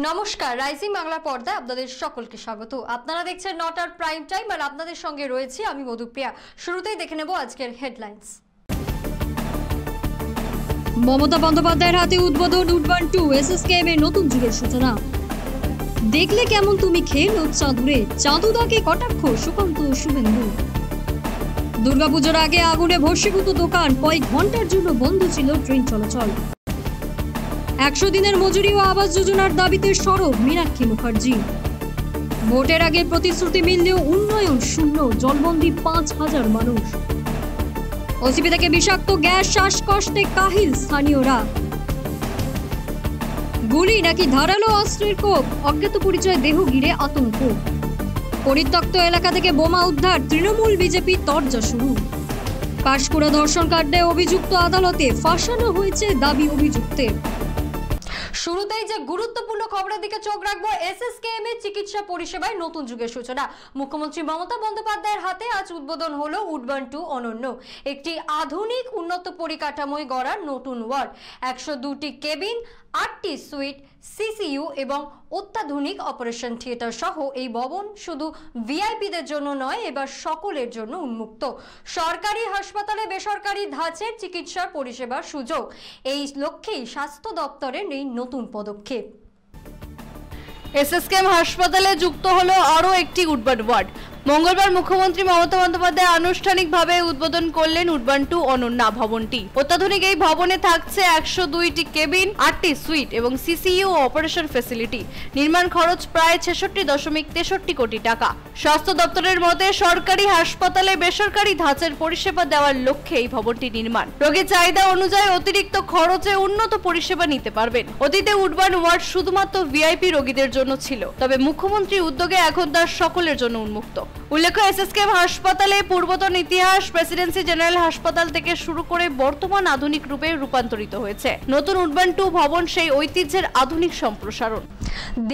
নমস্কার, রাইজিং বাংলা পর্দায় আপনাদের সকলকে স্বাগত। আপনারা দেখছেন নটার প্রাইম টাইম আর আপনাদের সঙ্গে রয়েছি আমি মধুপ্রিয়া। শুরুতেই দেখে নেব আজকের হেডলাইন্স। মমতা বন্দ্যোপাধ্যায়ের হাতে উদ্বোধন উডবান 2 এসএসকেএম এর নতুন যুগের সূচনা। দেখলে কেমন তুমি খেল চাঁদুরে, চাঁদুদাকে কটাক্ষ সুকান্ত ও শুভেন্দু। দুর্গাপুজোর আগে আগুনে ভস্মীভূত দোকান, কয়েক ঘন্টার জন্য বন্ধ ছিল ট্রেন চলাচল। 100 দিনের মজুরি ও আবাস যোজনার দাবিতে সরব মীনাক্ষী মুখার্জি। ভোটের আগে প্রতিশ্রুতি মিললেও উন্নয়ন শূন্য, জলবন্দি 5000 মানুষ। ওসিপি থেকে বিষাক্ত গ্যাস, শ্বাসকষ্টে কাহিল স্থানীয়রা। গুলি নাকি ধারালো অস্ত্রের কোপ, অজ্ঞাত পরিচয় দেহ ঘিরে আতঙ্ক। পরিত্যক্ত এলাকা থেকে বোমা উদ্ধার, তৃণমূল বিজেপি তরজা শুরু। পাঁশকুড়া ধর্ষণ কাণ্ডে অভিযুক্ত আদালতে, ফাঁসানো হয়েছে দাবি অভিযুক্তের। শুরুতেই যে গুরুত্বপূর্ণ খবরের দিকে চোখ রাখবো, এসএসকেএম এর চিকিৎসা পরিষেবায় নতুন যুগের সূচনা। মুখ্যমন্ত্রী মমতা বন্দ্যোপাধ্যায়ের হাতে আজ উদ্বোধন হলো উডবান 2 অনন্য, একটি আধুনিক উন্নত পরিকাঠামোয় গড়া নতুন ওয়ার্ড, 102টি কেবিন, 8টি সুইট, সিসিইউ এবং অত্যাধুনিক অপারেশন থিয়েটার সহ এই ভবন শুধু ভিআইপিদের জন্য নয়, এবার সকলের জন্য উন্মুক্ত। সরকারি হাসপাতালে বেসরকারি ধাঁচের চিকিৎসা পরিষেবার সুযোগ, এই লক্ষ্যেই স্বাস্থ্য দপ্তরের এই নতুন পদক্ষেপ। এসএসকেএম হাসপাতালে যুক্ত হলো আরও একটি উডবান ওয়ার্ড। মঙ্গলবার মুখ্যমন্ত্রী মমতা বন্দ্যোপাধ্যায় আনুষ্ঠানিকভাবে উদ্বোধন করলেন উডবান 2 অনন্যা ভবনটি। অত্যাধুনিক এই ভবনে থাকছে 102টি কেবিন, 8টি সুইট এবং সিসিইউ ও অপারেশন ফ্যাসিলিটি। নির্মাণ খরচ প্রায় 66.63 কোটি টাকা। স্বাস্থ্য দপ্তরের মতে সরকারি হাসপাতালে বেসরকারি ধাঁচের পরিষেবা দেওয়ার লক্ষ্যে এই ভবনটি নির্মাণ। রোগীর চাহিদা অনুযায়ী অতিরিক্ত খরচে উন্নত পরিষেবা নিতে পারবেন। অতীতে উডবান ওয়ার্ড শুধুমাত্র ভিআইপি রোগীদের জন্য ছিল, তবে মুখ্যমন্ত্রীর উদ্যোগে এখন তা সকলের জন্য উন্মুক্ত। উল্লেখ্য, এসএসকেএম হাসপাতালে পূর্বতন ইতিহাস, প্রেসিডেন্সি জেনারেল হাসপাতাল থেকে শুরু করে বর্তমান আধুনিক রূপে রূপান্তরিত হয়েছে। নতুন উডবান 2 ভবন সেই ঐতিহ্যের আধুনিক সম্প্রসারণ।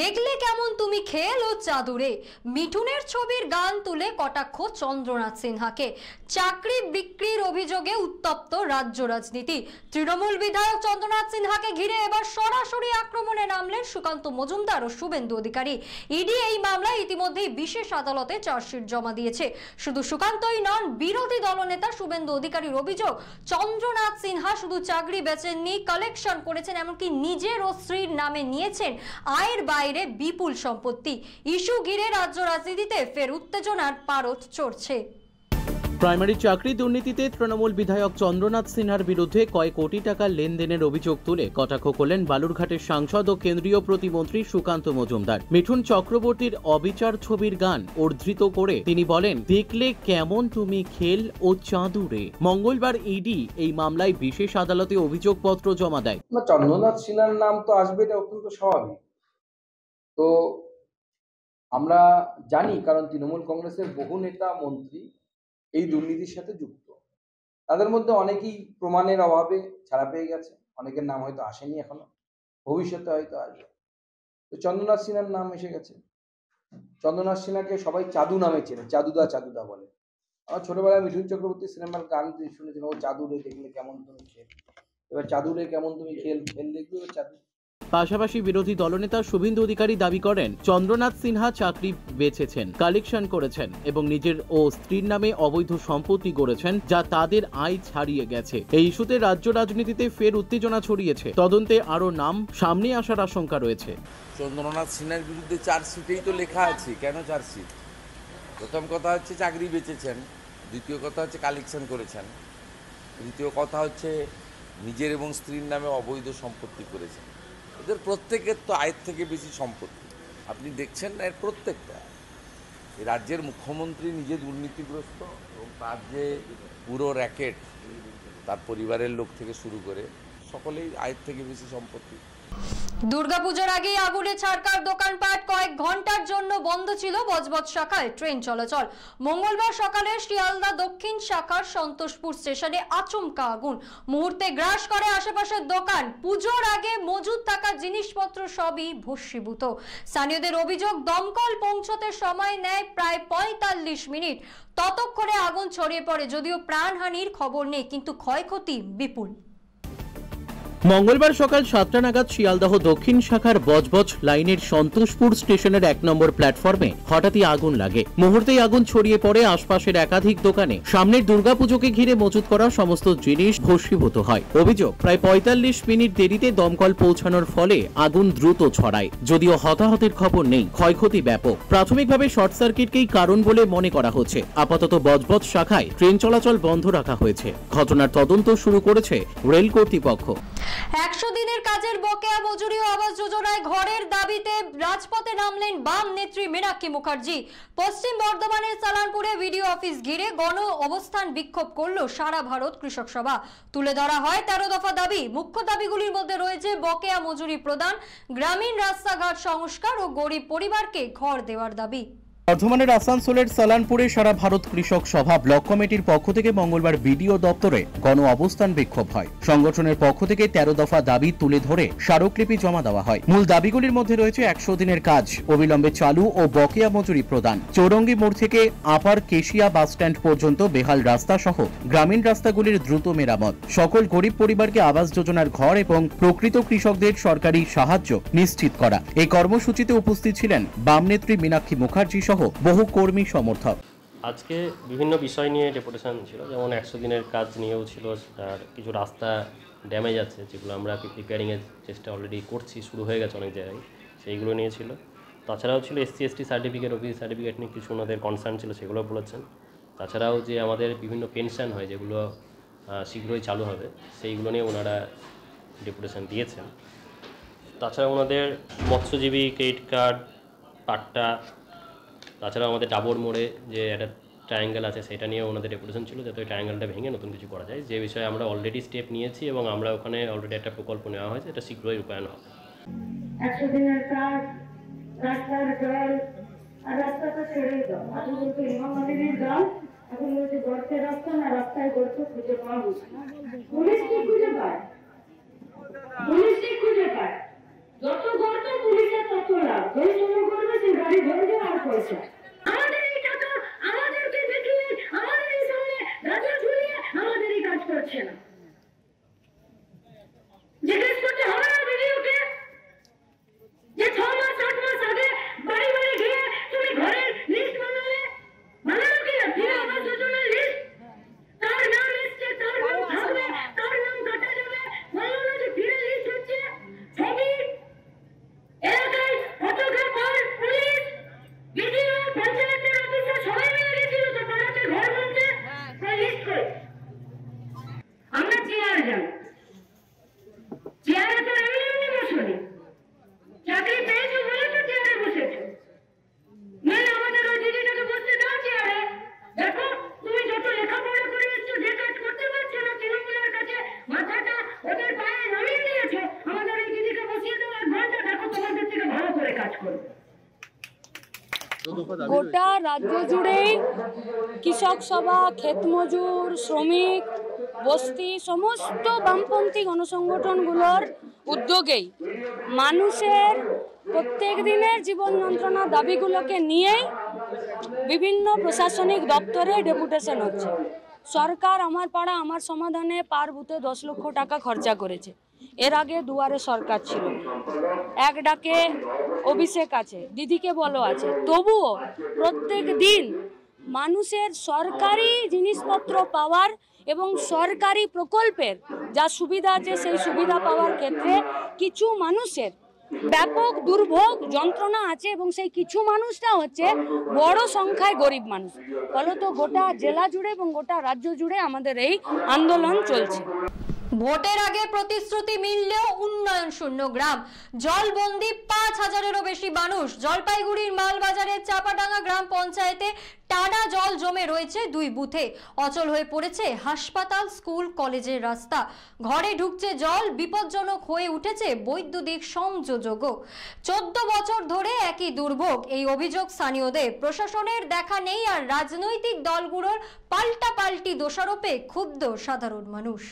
দেখলে কেমন তুমি খেল ও চাদুরে, মিঠুনের ছবির গান তুলে কটাক্ষ চন্দ্রনাথ সিনহাকে। চাকরি বিক্রির অভিযোগে উত্তপ্ত রাজ্য রাজনীতি। তৃণমূল বিধায়ক চন্দ্রনাথ সিনহাকে ঘিরে এবার সরাসরি আক্রমণে নামলেন সুকান্ত মজুমদার ও শুভেন্দু অধিকারী। ইডি এই মামলায় ইতিমধ্যেই বিশেষ আদালতে চার্জশিট জমা দিয়েছে। শুধু সুকান্তই নন, বিরোধী দলনেতা শুভেন্দু অধিকারীর অভিযোগ, চন্দ্রনাথ সিনহা শুধু চাকরি বেচেননি, কালেকশন করেছেন, এমনকি নিজের ও স্ত্রীর নামে নিয়েছেন আয়ের বাইরে বিপুল সম্পত্তি। ইস্যু ঘিরে রাজ্য রাজনীতিতে ফের উত্তেজনার পারদ চড়ছে। প্রাইমারি চাকরি দুর্নীতিতে তৃণমূল বিধায়ক চন্দ্রনাথ সিনহার বিরুদ্ধে কয়েক কোটি টাকা লেনদেনের অভিযোগ তুলে কটাক্ষ করলেন বালুরঘাটের সাংসদ ও কেন্দ্রীয় প্রতিমন্ত্রী সুকান্ত মজুমদার। মিঠুন চক্রবর্তীর অবিচার ছবির গান উদ্ধৃত করে তিনি বলেন, দেখলে কেমন তুমি খেল ও চাঁদুরে। মঙ্গলবার ইডি এই মামলায় বিশেষ আদালতে অভিযোগপত্র জমা দেয়। চন্দ্রনাথ সিনহার নাম তো আসবে, এটা অত্যন্ত স্বাভাবিক। তো আমরা জানি, কারণ তৃণমূল কংগ্রেসের বহু নেতা মন্ত্রী এই দুর্নীতির সাথে যুক্ত। তাদের মধ্যে অনেকেই প্রমাণের অভাবে ছাড়া পেয়ে গেছে, অনেকের নাম হয়তো আসেনি এখনো, ভবিষ্যতে হয়তো আসবে। তো চন্দ্রনাথ সিনহার নাম এসে গেছে। চন্দ্রনাথ সিনহাকে সবাই চাঁদু নামে চেনে, চাঁদুদা চাঁদুদা বলে। আমার ছোটবেলায় মিঠুন চক্রবর্তী সিনেমার গান শুনেছিলাম, ও চাঁদুরে দেখলে কেমন তুমি খেল। এবার চাঁদুরে কেমন তুমি খেল দেখবে, ও চাঁদু। পাশাপাশি বিরোধী দলনেতা শুভেন্দু অধিকারী দাবি করেন, চন্দ্রনাথ সিনহা চাকরি বেচেছেন, কালেকশন করেছেন এবং নিজের ও স্ত্রীর নামে অবৈধ সম্পত্তি গড়েছেন, যা তাদের আয় ছাড়িয়ে গেছে। এই ইস্যুতে রাজ্য রাজনীতিতে ফের উত্তেজনা ছড়িয়েছে। তদন্তে আরও নাম সামনে আসার আশঙ্কা রয়েছে। চন্দ্রনাথ সিনহার বিরুদ্ধে চার্জশিটেই তো লেখা আছে। কেন চার্জশিট? প্রথম কথা হচ্ছে চাকরি বেচেছেন, দ্বিতীয় কথা হচ্ছে কালেকশন করেছেন, তৃতীয় কথা হচ্ছে নিজের এবং স্ত্রীর নামে অবৈধ সম্পত্তি করেছেন। এদের প্রত্যেকের তো আয়ের থেকে বেশি সম্পত্তি। আপনি দেখছেন না, এর প্রত্যেকটা। এই রাজ্যের মুখ্যমন্ত্রী নিজে দুর্নীতিগ্রস্ত এবং তার যে পুরো র্যাকেট, তার পরিবারের লোক থেকে শুরু করে সকলেই আয়ের থেকে বেশি সম্পত্তি। দুর্গাপুজোর আগেই আগুনে ছাড়কার দোকানপাট, কয়েক ঘন্টার জন্য বন্ধ ছিল বজবজ শাখায় ট্রেন চলাচল। মঙ্গলবার সকালে শিয়ালদা দক্ষিণ শাখার সন্তোষপুর স্টেশনে আচমকা আগুন, মুহূর্তে গ্রাস করে আশেপাশের দোকান। পুজোর আগে মজুদ থাকা জিনিসপত্র সবই ভস্মীভূত। স্থানীয়দের অভিযোগ, দমকল পৌঁছতে সময় নেয় প্রায় 45 মিনিট। ততক্ষণে আগুন ছড়িয়ে পড়ে। যদিও প্রাণহানির খবর নেই, কিন্তু ক্ষয়ক্ষতি বিপুল। মঙ্গলবার সকাল 7টা নাগাদ শিয়ালদহ দক্ষিণ শাখার বজবজ লাইনের সন্তোষপুর স্টেশনের 1 নম্বর প্ল্যাটফর্মে হঠাৎই আগুন লাগে। মুহূর্তেই আগুন ছড়িয়ে পড়ে আশপাশের একাধিক দোকানে। সামনের দুর্গাপুজোকে ঘিরে মজুত করা সমস্ত জিনিস ভস্মীভূত হয়। অভিযোগ, প্রায় 45 মিনিট দেরিতে দমকল পৌঁছানোর ফলে আগুন দ্রুত ছড়ায়। যদিও হতাহতের খবর নেই, ক্ষয়ক্ষতি ব্যাপক। প্রাথমিকভাবে শর্ট সার্কিটকেই কারণ বলে মনে করা হচ্ছে। আপাতত বজবজ শাখায় ট্রেন চলাচল বন্ধ রাখা হয়েছে। ঘটনার তদন্ত শুরু করেছে রেল কর্তৃপক্ষ। 100 দিনের কাজের বকেয়া মজুরি ও আবাস যোজনায় ঘরের দাবিতে রাজপথে নামলেন বাম নেত্রী মীনাক্ষী মুখার্জি। পশ্চিম বর্ধমানের সালানপুরে ভিডিও অফিস ঘিরে গণ অবস্থান বিক্ষোভ করল সারা ভারত কৃষক সভা। তুলে ধরা হয় 13 দফা দাবি। মুখ্য দাবিগুলির মধ্যে রয়েছে বকেয়া মজুরি প্রদান, গ্রামীণ রাস্তাঘাট সংস্কার ও গরিব পরিবারকে ঘর দেওয়ার দাবি। বর্ধমানের আসানসোলের সালানপুরে সারা ভারত কৃষক সভা ব্লক কমিটির পক্ষ থেকে মঙ্গলবার বিডিও দপ্তরে গণ অবস্থান বিক্ষোভ হয়। সংগঠনের পক্ষ থেকে 13 দফা দাবি তুলে ধরে স্মারকলিপি জমা দেওয়া হয়। মূল দাবিগুলির মধ্যে রয়েছে 100 দিনের কাজ অবিলম্বে চালু ও বকেয়া মজুরি প্রদান, চৌরঙ্গি মোড় থেকে আপার কেশিয়া বাস স্ট্যান্ড পর্যন্ত বেহাল রাস্তা সহ গ্রামীণ রাস্তাগুলির দ্রুত মেরামত, সকল গরিব পরিবারকে আবাস যোজনার ঘর এবং প্রকৃত কৃষকদের সরকারি সাহায্য নিশ্চিত করা। এই কর্মসূচিতে উপস্থিত ছিলেন বাম নেত্রী মীনাক্ষী মুখার্জি সহ বহু কর্মী সমর্থক। আজকে বিভিন্ন বিষয় নিয়ে ডেপুটেশন ছিল, যেমন 100 দিনের কাজ নিয়েও ছিল, আর কিছু রাস্তা ড্যামেজ আছে যেগুলো আমরা প্রিপেয়ারিংয়ের চেষ্টা অলরেডি করছি, শুরু হয়ে গেছে অনেক জায়গায়, সেইগুলো নিয়ে ছিল। তাছাড়াও ছিল SC/ST সার্টিফিকেট, ওবিসি সার্টিফিকেট নিয়ে কিছু ওনাদের কনসার্ন ছিল, সেগুলো বলেছেন। তাছাড়াও যে আমাদের বিভিন্ন পেনশন হয় যেগুলো শীঘ্রই চালু হবে, সেইগুলো নিয়ে ওনারা ডেপুটেশন দিয়েছেন। তাছাড়া ওনাদের মৎস্যজীবী ক্রেডিট কার্ড, পাট্টা, তাছাড়া আমাদের ডাবর মোড়ে যে একটা ট্রায়াঙ্গেল আছে সেটা নিয়ে ওনাদের ডেপুটেশন ছিল, যাতে ওই ট্রায়াঙ্গেলটা ভেঙে নতুন কিছু করা যায়, যে বিষয়ে আমরা অলরেডি স্টেপ নিয়েছি এবং আমরা ওখানে অলরেডি একটা প্রকল্প নেওয়া হয়েছে, এটা শীঘ্রই রূপায়ণ হবে। 100 দিনের কাজ, রাস্তার জল, আর রাস্তা তো ছেড়েই দাও। এখন বলতে হিমামালিনীর গান, এখন বলছে গর্তের রাস্তা না, রাস্তায় গর্ত খুঁজে পাবো। পুলিশ কি খুঁজে পায়? পুলিশ কি খুঁজে পায়? যত গর্ত পুলিশের তত লাভ। যে শুরু করবে সে গাড়ি ধরবে আর পয়সা। আমাদের এই টাকা আমাদেরকে দেখিয়ে, আমাদের এই সামনে রাজা ঝুলিয়ে আমাদেরই কাজ করছে না। জিজ্ঞেস করতে হবে না ভিডিওকে যে 6 মাস 8 মাস আগে বাড়ি বাড়ি গিয়ে তুমি ঘরের লিস্ট বানানো কি না? ফিরে আবাস যোজনার লিস্ট, তার নাম এসছে, তার নাম থাকবে, তার নাম কাটা যাবে, বললো না যে ফিরে লিস্ট হচ্ছে। ছবি এলাকায় ফটোগ্রাফার, পুলিশ, বিডিও, পঞ্চায়েতের অফিসার সবাই মিলে গেছিল তো পাড়াতে ঘর বানতে লিস্ট করে। আমরা চেয়ার যাই, চেয়ারে তো এমনি বসনি, চাকরি পেয়েছো বলে তো চেয়ারে বসেছো। নইলে আমাদের ওই দিদিটাকে বসতে দাও চেয়ারে। দেখো তুমি যত লেখাপড়া করে এসছো, যে কাজ করতে পারছো না, তৃণমূলের কাছে মাথাটা ওদের পায়ে নামিয়ে দিয়েছো, আমাদের ওই দিদিকে বসিয়ে দাও, 1 ঘন্টা দেখো তোমাদের থেকে ভালো করে কাজ করবে। গোটা রাজ্য জুড়েই কৃষক সভা, ক্ষেত মজুর, শ্রমিক, বস্তি সমস্ত বামপন্থী গণসংগঠনগুলোর উদ্যোগেই মানুষের প্রত্যেক দিনের জীবন যন্ত্রণা দাবিগুলোকে নিয়েই বিভিন্ন প্রশাসনিক দপ্তরে ডেপুটেশন হচ্ছে। সরকার আমার পাড়া আমার সমাধানে পার বুথে 10 লক্ষ টাকা খরচা করেছে। এর আগে দুয়ারে সরকার ছিল, এক ডাকে অভিষেক আছে, দিদিকে বলো আছে। তবুও প্রত্যেক দিন মানুষের সরকারি জিনিসপত্র পাওয়ার এবং সরকারি প্রকল্পের যা সুবিধা আছে সেই সুবিধা পাওয়ার ক্ষেত্রে কিছু মানুষের ব্যাপক দুর্ভোগ যন্ত্রণা আছে, এবং সেই কিছু মানুষটা হচ্ছে বড় সংখ্যায় গরিব মানুষ। ফলত গোটা জেলা জুড়ে এবং গোটা রাজ্য জুড়ে আমাদের এই আন্দোলন চলছে। ভোটের আগে প্রতিশ্রুতি মিললেও উন্নয়ন শূন্য গ্রাম, জলবন্দি 5000-এরও বেশি মানুষ। জলপাইগুড়ির মালবাজারের চাপাডাঙ্গা গ্রাম পঞ্চায়েতে টানা জল জমে রয়েছে 2 বুথে। অচল হয়ে পড়েছে হাসপাতাল, স্কুল, কলেজের রাস্তা। ঘরে ঢুকছে জল, বিপজ্জনক হয়ে উঠেছে বৈদ্যুতিক সংযোগও। 14 বছর ধরে একই দুর্ভোগ, এই অভিযোগ স্থানীয়দের। প্রশাসনের দেখা নেই আর রাজনৈতিক দলগুলোর পাল্টাপাল্টি দোষারোপে ক্ষুব্ধ সাধারণ মানুষ।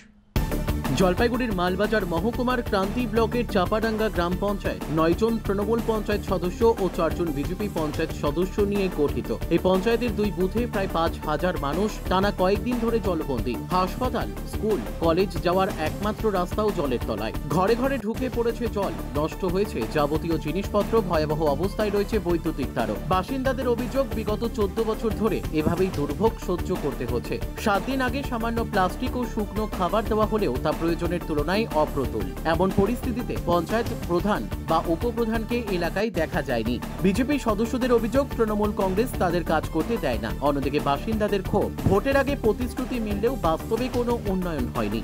জলপাইগুড়ির মালবাজার মহকুমার ক্রান্তি ব্লকের চাপাডাঙ্গা গ্রাম পঞ্চায়েত 9 জন তৃণমূল পঞ্চায়েত সদস্য ও 4 জন বিজেপি পঞ্চায়েত সদস্য নিয়ে গঠিত। এই পঞ্চায়েতের 2 বুথে প্রায় 5,000 মানুষ টানা কয়েকদিন ধরে জলবন্দী। হাসপাতাল, স্কুল, কলেজ যাওয়ার একমাত্র রাস্তাও জলের তলায়। ঘরে ঘরে ঢুকে পড়েছে জল, নষ্ট হয়েছে যাবতীয় জিনিসপত্র, ভয়াবহ অবস্থায় রয়েছে বৈদ্যুতিক তারও। বাসিন্দাদের অভিযোগ, বিগত 14 বছর ধরে এভাবেই দুর্ভোগ সহ্য করতে হচ্ছে। 7 দিন আগে সামান্য প্লাস্টিক ও শুকনো খাবার দেওয়া হলেও তা প্রয়োজনের তুলনায় অপ্রতুল। এমন পরিস্থিতিতে পঞ্চায়েত প্রধান বা উপপ্রধানকে এলাকায় দেখা যায়নি। বিজেপি সদস্যদের অভিযোগ, তৃণমূল কংগ্রেস তাদের কাজ করতে দেয় না। অন্যদিকে বাসিন্দাদের ক্ষোভ, ভোটের আগে প্রতিশ্রুতি মিললেও বাস্তবে কোনো উন্নয়ন হয়নি।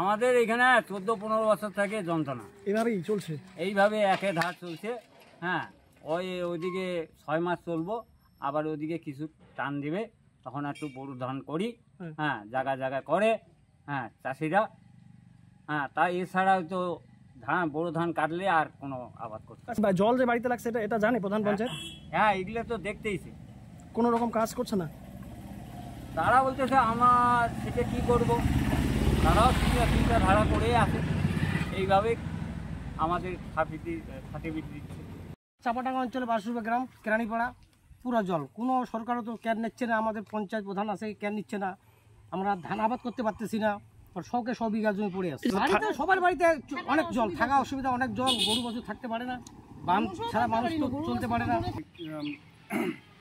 আমাদের এখানে 14-15 বছর থেকে যন্ত্রণা এভাবেই চলছে, এইভাবে একে ধার চলছে। হ্যাঁ, ওইদিকে 6 মাস চলবো, আবার ওইদিকে কিছু টান দিবে, তখন একটু বড় ধান করি। হ্যাঁ, জায়গা জায়গা করে, হ্যাঁ, চাষিরা। হ্যাঁ, তাই এছাড়াও তো বড় ধান কাটলে আর কোনো আবাদ করতে। জল যে বাড়িতে লাগছে এটা জানে প্রধান পঞ্চায়েত? হ্যাঁ, এগুলো তো দেখতেইছে, কোনো রকম কাজ করছে না। তারা বলতেছে আমার সেটা কি করব, তারাও চিন্তা ধারা করে আসে, এইভাবে আমাদের সার্টিফিকেট দিচ্ছে। চাপাডাঙ্গা অঞ্চলে বাসুবা গ্রাম, কেরানিপাড়া, পুরো জল। কোনো সরকারও তো ক্যান নিচ্ছে না, আমাদের পঞ্চায়েত প্রধান আছে ক্যান নিচ্ছে না। আমরা ধান আবাদ করতে পারতেছি না, শখে 100 বিঘা জমি পড়ে আছে। বাড়িতে সবার বাড়িতে অনেক জল, থাকা অসুবিধা, অনেক জল, গরু বছর থাকতে পারে না, বান ছাড়া মানুষ তো চলতে পারে না।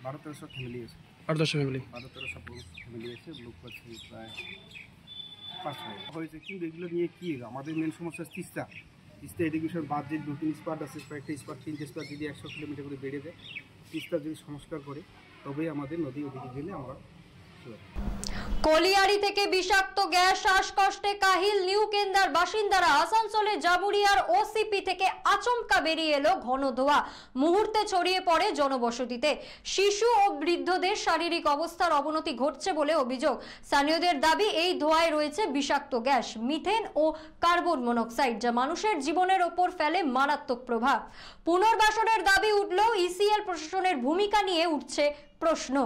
12-1300 ফ্যামিলি আছে, 8-10 ফ্যামিলি, 12-1300 ফ্যামিলি আছে। লোক পাচ্ছি প্রায় 500 হয়েছে। কিন্তু এগুলো নিয়ে কি আমাদের মেন সমস্যা তিস্তা এডুকেশন বাদ যে 2-3 স্পট আছে, কয়েকটা স্পট 3টে স্পট যদি 100 কিলোমিটার করে বেড়ে দেয়, তিস্তা যদি সংস্কার করে, তবেই আমাদের নদী ওদিকে গেলে আমরা। কলিয়ারি থেকে বিষাক্ত গ্যাস, শ্বাসকষ্টে কাহিল নিউ কেন্দার বাসিন্দারা। আসানসোলে জামুরিয়ার ওসিপি থেকে আচমকা বেরিয়ে এলো ঘন ধোঁয়া, মুহূর্তে ছড়িয়ে পড়ে জনবসতিতে। শিশু ও বৃদ্ধদের শারীরিক অবস্থার অবনতি ঘটছে বলে অভিযোগ। স্থানীয়দের দাবি, এই ধোঁয়ায় রয়েছে বিষাক্ত গ্যাস, মিথেন ও কার্বন মনোক্সাইড, যা মানুষের জীবনের ওপর ফেলে মারাত্মক প্রভাব। পুনর্বাসনের দাবি উঠলেও ইসিএল প্রশাসনের ভূমিকা নিয়ে উঠছে প্রশ্ন।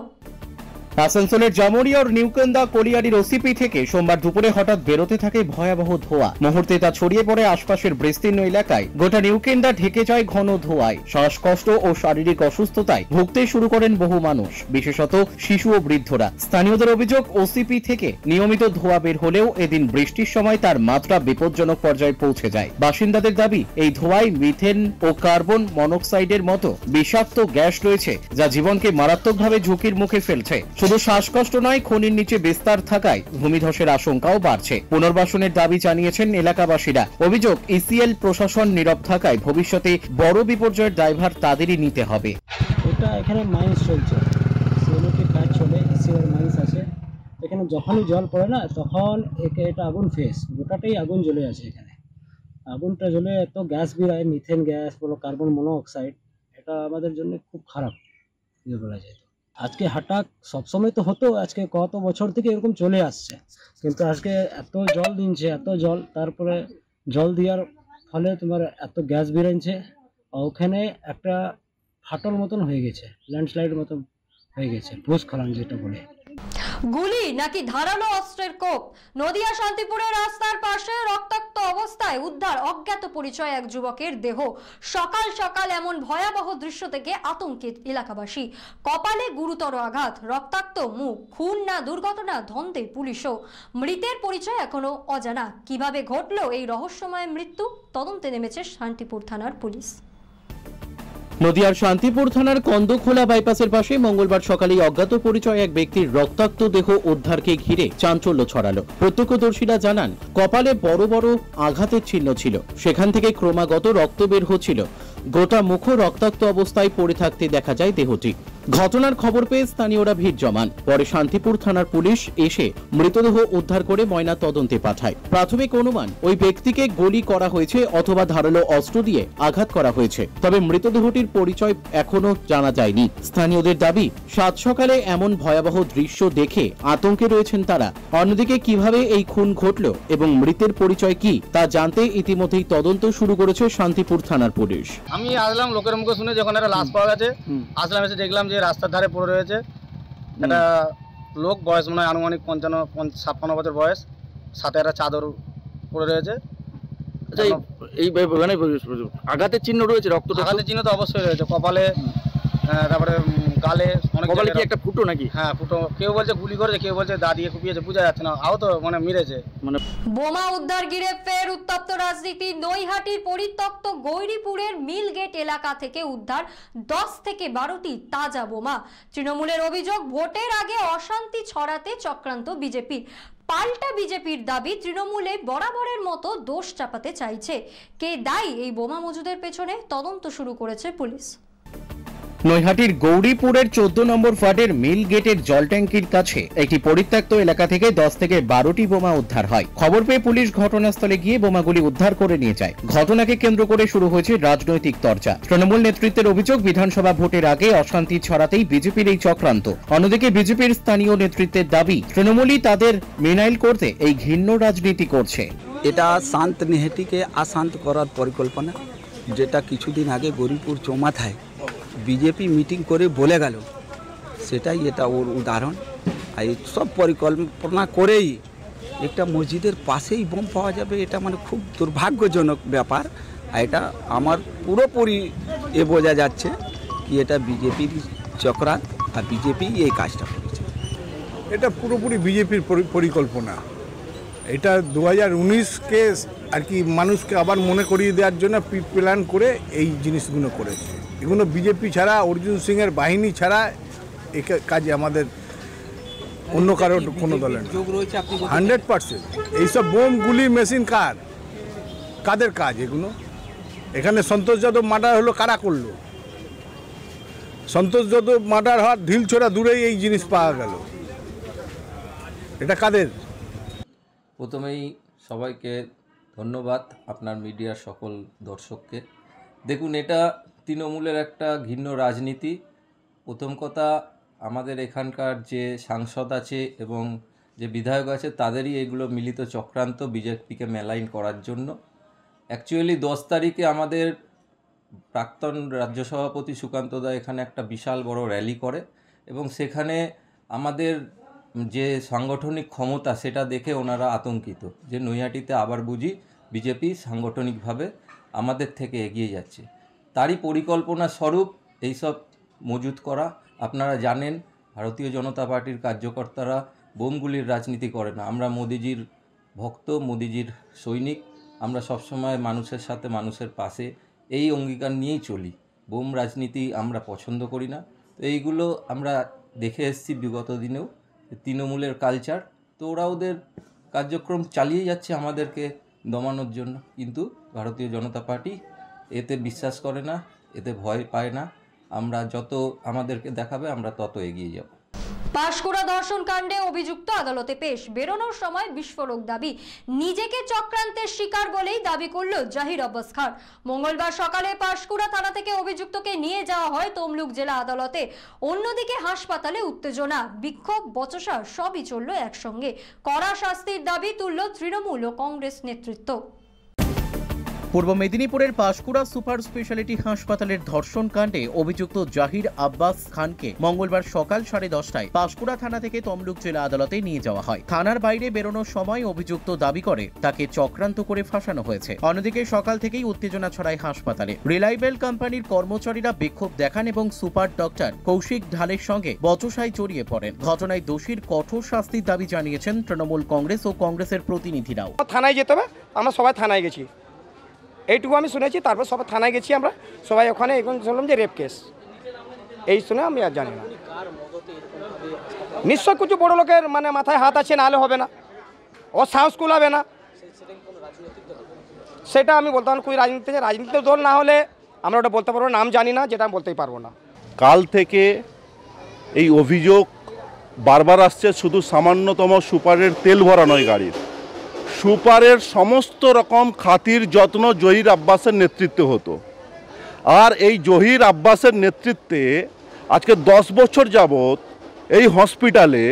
আসানসোলের জামুরিয়া নিউকেন্দা কলিয়ারির ওসিপি থেকে সোমবার দুপুরে হঠাৎ বেরোতে থাকে ভয়াবহ ধোঁয়া। মুহূর্তে তা ছড়িয়ে পড়ে আশপাশের বিস্তীর্ণ এলাকায়। গোটা নিউকেন্দা ঢেকে যায় ঘন ধোঁয়ায়। শ্বাসকষ্ট ও শারীরিক অসুস্থতায় ভুগতে শুরু করেন বহু মানুষ, বিশেষত শিশু ও বৃদ্ধরা। স্থানীয়দের অভিযোগ, ওসিপি থেকে নিয়মিত ধোঁয়া বের হলেও এদিন বৃষ্টির সময় তার মাত্রা বিপজ্জনক পর্যায়ে পৌঁছে যায়। বাসিন্দাদের দাবি, এই ধোঁয়ায় মিথেন ও কার্বন মনোক্সাইডের মতো বিষাক্ত গ্যাস রয়েছে, যা জীবনকে মারাত্মকভাবে ঝুঁকির মুখে ফেলছে। শুধু শ্বাসকষ্ট নয়, খনির নিচে বিস্তার থাকায় ভূমিধসের আশঙ্কাও বাড়ছে। পুনর্বাসনের দাবি জানিয়েছেন এলাকাবাসীরা। অভিযোগ, ইসিএল প্রশাসন নীরব থাকায় ভবিষ্যতে বড় বিপর্যয়ের দায়ভার তাদেরই নিতে হবে। এটা এখানে মাইন্স চলছে, সিএলওটি কাজ চলে, ইসিএল মাইন্স আছে এখানে। যখনই জল পড়ে না, তখন এটা আগুন ফেস, গোটাটাই আগুন জ্বলে আছে এখানে। আগুনটা জ্বলে এত গ্যাস বেরোয়, মিথেন গ্যাস বলো, কার্বন মনোক্সাইড, এটা আমাদের জন্য খুব খারাপ বলা যায়। আজকে হঠাৎ সবসময় তো হতো, আজকে কত বছর থেকে এরকম চলে আসছে, কিন্তু আজকে এত জল দিচ্ছে, এত জল, তারপরে জল দেওয়ার ফলে তোমার এত গ্যাস বেরোচ্ছে, ওখানে একটা ফাটল মতন হয়ে গেছে, ল্যান্ডস্লাইড মতন হয়ে গেছে, ভূস্খলন যেটা বলে। গুলি নাকি ধারালো অস্ত্রের কোপ? নদিয়া শান্তিপুরের রাস্তার পাশে রক্তাক্ত অবস্থায় উদ্ধার অজ্ঞাত পরিচয় এক যুবকের দেহ। সকাল সকাল এমন ভয়াবহ দৃশ্য থেকে আতঙ্কিত এলাকাবাসী। কপালে গুরুতর আঘাত, রক্তাক্ত মুখ, খুন না দুর্ঘটনা ধন্দে পুলিশও। মৃতের পরিচয় এখনো অজানা। কিভাবে ঘটলো এই রহস্যময় মৃত্যু, তদন্তে নেমেছে শান্তিপুর থানার পুলিশ। নদিয়ার শান্তিপুর থানার কন্দখোলা বাইপাসের পাশে মঙ্গলবার সকালে অজ্ঞাত পরিচয় এক ব্যক্তির রক্তাক্ত দেহ উদ্ধারকে ঘিরে চাঞ্চল্য ছড়ালো। প্রত্যক্ষদর্শীরা জানান, কপালে বড় বড় আঘাতের চিহ্ন ছিল, সেখান থেকে ক্রমাগত রক্ত বের হচ্ছিল। গোটা মুখ রক্তাক্ত অবস্থায় পড়ে থাকতে দেখা যায় দেহটি। ঘটনার খবর পেয়ে স্থানীয়রা ভিড় জমান। পরে শান্তিপুর থানার পুলিশ এসে মৃতদেহ উদ্ধার করে ময়না তদন্তে পাঠায়। প্রাথমিক অনুমান, ওই ব্যক্তিকে গুলি করা হয়েছে অথবা ধারালো অস্ত্র দিয়ে আঘাত করা হয়েছে। তবে মৃতদেহটির পরিচয় এখনো জানা যায়নি। স্থানীয়দের দাবি, সাত সকালে এমন ভয়াবহ দৃশ্য দেখে আতঙ্কে রয়েছেন তারা। অন্যদিকে কিভাবে এই খুন ঘটল এবং মৃতের পরিচয় কি তা জানতে ইতিমধ্যেই তদন্ত শুরু করেছে শান্তিপুর থানার পুলিশ। আমি আসলাম লোকের মুখে শুনে, যখন একটা লাশ পাওয়া গেছে আসলাম, এসে দেখলাম যে রাস্তার ধারে পড়ে রয়েছে একটা লোক, বয়স মনে হয় আনুমানিক 55-56 বছর বয়স, সাথে একটা চাদর পড়ে রয়েছে। আচ্ছা, এই মানে আঘাতের চিহ্ন রয়েছে, রক্ত আঘাতের চিহ্ন তো অবশ্যই রয়েছে, কপালে, তারপরে গালে, অনেক কপালে কি একটা ফুটো নাকি? হ্যাঁ ফুটো, কেউ বলছে গুলি করেছে, কেউ বলছে দা দিয়ে কুপিয়েছে, বোঝা যাচ্ছে না, আহত মানে মেরেছে। মানে বোমা উদ্ধার ঘিরে ফের উত্তপ্ত রাজনীতি। নৈহাটির পরিত্যক্ত গৌরীপুরের মিল গেট এলাকা থেকে উদ্ধার 10 থেকে 12টি তাজা বোমা। তৃণমূলের অভিযোগ, ভোটের আগে অশান্তি ছড়াতে চক্রান্ত বিজেপির। পাল্টা বিজেপির দাবি, তৃণমূলে বরাবরের মতো দোষ চাপাতে চাইছে। কে দায়ী এই বোমা মজুদের পেছনে, তদন্ত শুরু করেছে পুলিশ। নৈহাটির গৌরীপুরের 14 নম্বর ওয়ার্ডের মিল গেটের জল ট্যাঙ্কির কাছে একটি পরিত্যক্ত এলাকা থেকে 10 থেকে 12টি বোমা উদ্ধার হয়। খবর পেয়ে পুলিশ ঘটনাস্থলে গিয়ে বোমাগুলি উদ্ধার করে নিয়ে যায়। ঘটনাকে কেন্দ্র করে শুরু হয়েছে রাজনৈতিক চর্চা। তৃণমূল নেতৃত্বের অভিযোগ, বিধানসভা ভোটের আগে অশান্তি ছড়াতেই বিজেপির এই চক্রান্ত। অন্যদিকে বিজেপির স্থানীয় নেতৃত্বের দাবি, তৃণমূলই তাদের মিনাইল করতে এই ঘৃণ্য রাজনীতি করছে। এটা শান্ত নৈহাটিকে অশান্ত করার পরিকল্পনা, যেটা কিছুদিন আগে গৌরীপুর চৌমাথায় বিজেপি মিটিং করে বলে গেল, সেটাই এটা ওর উদাহরণ। আর এই সব পরিকল্পনা করেই একটা মসজিদের পাশেই বোম পাওয়া যাবে, এটা মানে খুব দুর্ভাগ্যজনক ব্যাপার। আর এটা আমার পুরোপুরি বোঝা যাচ্ছে কি এটা বিজেপির চক্রান্ত, আর বিজেপি এই কাজটা করেছে। এটা পুরোপুরি বিজেপির পরিকল্পনা। এটা 2019-কে আর কি মানুষকে আবার মনে করিয়ে দেওয়ার জন্য প্ল্যান করে এই জিনিসগুলো করেছে। এগুলো বিজেপি ছাড়া, অর্জুন সিংয়ের বাহিনী ছাড়া এই কাজে আমাদের অন্য কারোর কোনো দলের 100%। এইসব বোম, গুলি, মেশিন কাদের কাজ এগুলো? এখানে সন্তোষ যাদব মার্ডার হলো, কারা করলো? সন্তোষ যাদব মার্ডার হওয়ার ঢিলছোড়া দূরেই এই জিনিস পাওয়া গেল, এটা কাদের? প্রথমেই সবাইকে ধন্যবাদ, আপনার মিডিয়ার সকল দর্শককে। দেখুন, এটা তৃণমূলের একটা ঘৃণ্য রাজনীতি। প্রথম কথা, আমাদের এখানকার যে সাংসদ আছে এবং যে বিধায়ক আছে তাদেরই এগুলো মিলিত চক্রান্ত বিজেপিকে মেলাইন করার জন্য। অ্যাকচুয়ালি 10 তারিখে আমাদের প্রাক্তন রাজ্য সভাপতি সুকান্ত দা এখানে একটা বিশাল বড় র্যালি করে এবং সেখানে আমাদের যে সাংগঠনিক ক্ষমতা সেটা দেখে ওনারা আতঙ্কিত যে নৈহাটিতে আবার বুঝি বিজেপি সাংগঠনিকভাবে আমাদের থেকে এগিয়ে যাচ্ছে। তারই পরিকল্পনা স্বরূপ এইসব মজুত করা। আপনারা জানেন, ভারতীয় জনতা পার্টির কার্যকর্তারা বোমগুলির রাজনীতি করে না। আমরা মোদিজির ভক্ত, মোদিজির সৈনিক। আমরা সবসময় মানুষের সাথে, মানুষের পাশে, এই অঙ্গীকার নিয়েই চলি। বোম রাজনীতি আমরা পছন্দ করি না। তো এইগুলো আমরা দেখে এসেছি বিগত দিনেও, তৃণমূলের কালচার। তো ওরা ওদের কার্যক্রম চালিয়ে যাচ্ছে আমাদেরকে দমানোর জন্য, কিন্তু ভারতীয় জনতা পার্টি এতে বিশ্বাস করে না, এতে ভয় পায় না। আমরা যত আমাদেরকে দেখাবে আমরা তত এগিয়ে যাব। পাঁশকুড়া ধর্ষণ কাণ্ডে অভিযুক্ত আদালতে পেশ, বেরোনোর সময় বিস্ফোরক দাবি। নিজেকে চক্রান্তের শিকার বলেই দাবি করল জাহির আব্বাস খান। মঙ্গলবার সকালে পাঁশকুড়া থানা থেকে অভিযুক্তকে নিয়ে যাওয়া হয় তমলুক জেলা আদালতে। অন্যদিকে হাসপাতালে উত্তেজনা, বিক্ষোভ, বচসা সবই চলল একসঙ্গে। কড়া শাস্তির দাবি তুলল তৃণমূল ও কংগ্রেস নেতৃত্ব। পূর্ব মেদিনীপুরের পাঁশকুড়া সুপার স্পেশালিটি হাসপাতালের ধর্ষণ কাণ্ডে অভিযুক্ত জাহির আব্বাস খানকে মঙ্গলবার সকাল 10:30টায় পাঁশকুড়া থানা থেকে তমলুক জেলা আদালতে নিয়ে যাওয়া হয়। থানার বাইরে বেরোনোর সময় অভিযুক্ত দাবি করে তাকে চক্রান্ত করে ফাঁসানো হয়েছে। অন্যদিকে সকাল থেকেই উত্তেজনা ছড়ায় হাসপাতালে। রিলায়েবল কোম্পানির কর্মচারীরা বিক্ষোভ দেখান এবং সুপার ডক্টর কৌশিক ঢালের সঙ্গে বচসায় জড়িয়ে পড়েন। ঘটনায় দোষীর কঠোর শাস্তির দাবি জানিয়েছেন তৃণমূল কংগ্রেস ও কংগ্রেসের প্রতিনিধিরাও। থানায় যেতে হবে, আমরা সবাই থানায় গেছি, এইটুকু আমি শুনেছি। তারপর সবাই থানায় গেছি, আমরা সবাই ওখানে এখন শুনলাম যে রেপ কেস, এই শুনে আমি আর জানি না। নিশ্চয় কিছু বড় লোকের মানে মাথায় হাত আছে, নাহলে হবে না, ও সাহস কুলাবে না। সেটা আমি বলতে পারবো, রাজনীতির দল না হলে আমরা ওটা বলতে পারবো, নাম জানি না, যেটা আমি বলতেই পারবো না। কাল থেকে এই অভিযোগ বারবার আসছে, শুধু সামান্যতম সুপারের তেল ভরা নয় গাড়ির, সুপারের সমস্ত রকম খাতির যত্ন জহির আব্বাসের নেতৃত্বে হতো। আর এই জহির আব্বাসের নেতৃত্বে আজকে 10 বছর যাবৎ এই হসপিটালে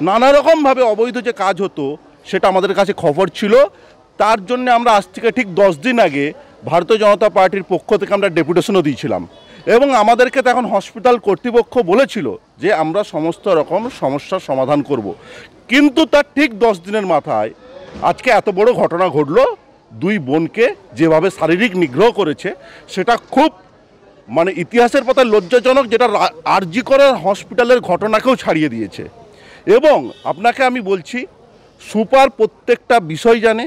নানা রকমভাবে অবৈধ যে কাজ হতো সেটা আমাদের কাছে খবর ছিল। তার জন্য আমরা আজ থেকে ঠিক 10 দিন আগে ভারতীয় জনতা পার্টির পক্ষ থেকে আমরা ডেপুটেশনও দিয়েছিলাম এবং আমাদেরকে তখন হসপিটাল কর্তৃপক্ষ বলেছিল যে আমরা সমস্ত রকম সমস্যার সমাধান করব। কিন্তু তার ঠিক 10 দিনের মাথায় আজকে এত বড় ঘটনা ঘটলো, দুই বোনকে যেভাবে শারীরিক নিগ্রহ করেছে সেটা খুব মানে ইতিহাসের পাতায় লজ্জাজনক, যেটা আরজি করার হসপিটালের ঘটনাকেও ছাড়িয়ে দিয়েছে। এবং আপনাকে আমি বলছি, সুপার প্রত্যেকটা বিষয় জানে,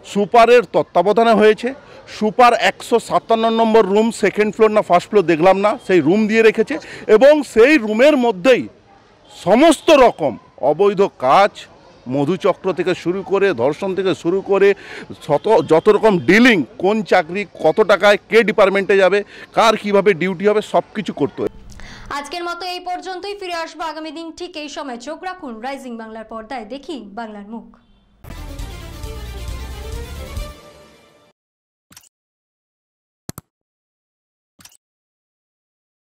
সুপারের তত্ত্বাবধানে হয়েছে। সুপার 157 নম্বর রুম, সেকেন্ড ফ্লোর না ফার্স্ট ফ্লোর দেখলাম না, সেই রুম দিয়ে রেখেছে এবং সেই রুমের মধ্যেই সমস্ত রকম অবৈধ কাজ, মধুচক্র থেকে শুরু করে ধর্ষণ থেকে শুরু করে যত রকম ডিলিং, কোন চাকরি কত টাকায় কে ডিপার্টমেন্টে যাবে, কার কিভাবে ডিউটি হবে, সব কিছু করতে হয়। আজকের মতো এই পর্যন্তই। ফিরে আসবো আগামী দিন ঠিক এই সময়। চোখ রাখুন রাইজিং বাংলার পর্দায়। দেখি বাংলার মুখ।